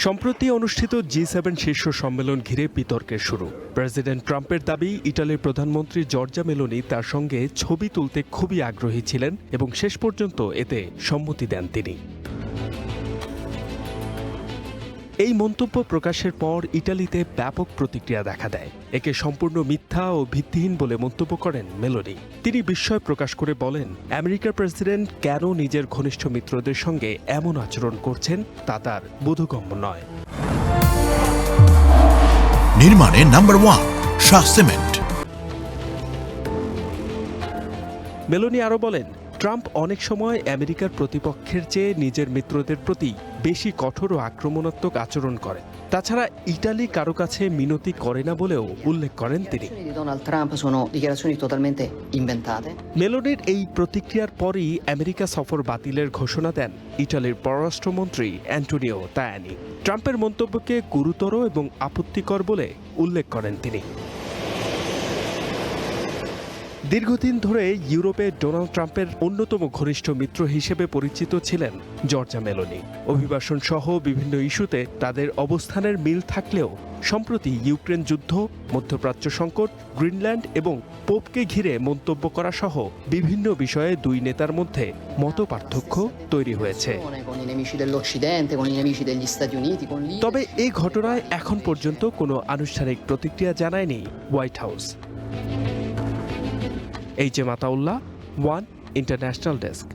সম্প্রতি অনুষ্ঠিত G7 শীর্ষ সম্মেলন ঘিরে বিতর্কের শুরু। প্রেসিডেন্ট ট্রাম্পের দাবি ইটালির প্রধানমন্ত্রী জর্জা মেলোনি তার সঙ্গে ছবি তুলতে খুবই আগ্রহী ছিলেন এবং শেষ পর্যন্ত এতে সম্মতি দেন তিনি। এই মন্তব্য প্রকাশের পর ইটালিতে ব্যাপক প্রতিক্রিয়া দেখা দেয়। একে সম্পূর্ণ মিথ্যা ও ভিত্তিহীন বলে মন্তব্য করেন মেলোনি। তিনি বিস্ময় প্রকাশ করে বলেন, আমেরিকার প্রেসিডেন্ট কেন নিজের ঘনিষ্ঠ মিত্রদের সঙ্গে এমন আচরণ করছেন তা তার বোধগম্য নয়। নির্মাণে নাম্বার 1 শাহ সিমেন্ট। মেলোনি আরও বলেন, ট্রাম্প অনেক সময় আমেরিকার প্রতিপক্ষের চেয়ে নিজের মিত্রদের প্রতি বেশি কঠোর ও আক্রমণাত্মক আচরণ করে। তাছাড়া ইটালি কারো কাছে মিনতি করে না বলেও উল্লেখ করেন তিনি। মেলোনির এই প্রতিক্রিয়ার পরই আমেরিকা সফর বাতিলের ঘোষণা দেন ইটালির পররাষ্ট্রমন্ত্রী অ্যান্টোনিও তায়ানি। ট্রাম্পের মন্তব্যকে গুরুতর এবং আপত্তিকর বলে উল্লেখ করেন তিনি। দীর্ঘদিন ধরে ইউরোপে ডোনাল্ড ট্রাম্পের অন্যতম ঘনিষ্ঠ মিত্র হিসেবে পরিচিত ছিলেন জর্জা মেলোনি। অভিবাসন সহ বিভিন্ন ইস্যুতে তাদের অবস্থানের মিল থাকলেও সম্প্রতি ইউক্রেন যুদ্ধ, মধ্যপ্রাচ্য সংকট, গ্রিনল্যান্ড এবং পোপকে ঘিরে মন্তব্য করা সহ বিভিন্ন বিষয়ে দুই নেতার মধ্যে মতপার্থক্য তৈরি হয়েছে। তবে এই ঘটনায় এখন পর্যন্ত কোনো আনুষ্ঠানিক প্রতিক্রিয়া জানায়নি White House. H M Ataullah, one international desk.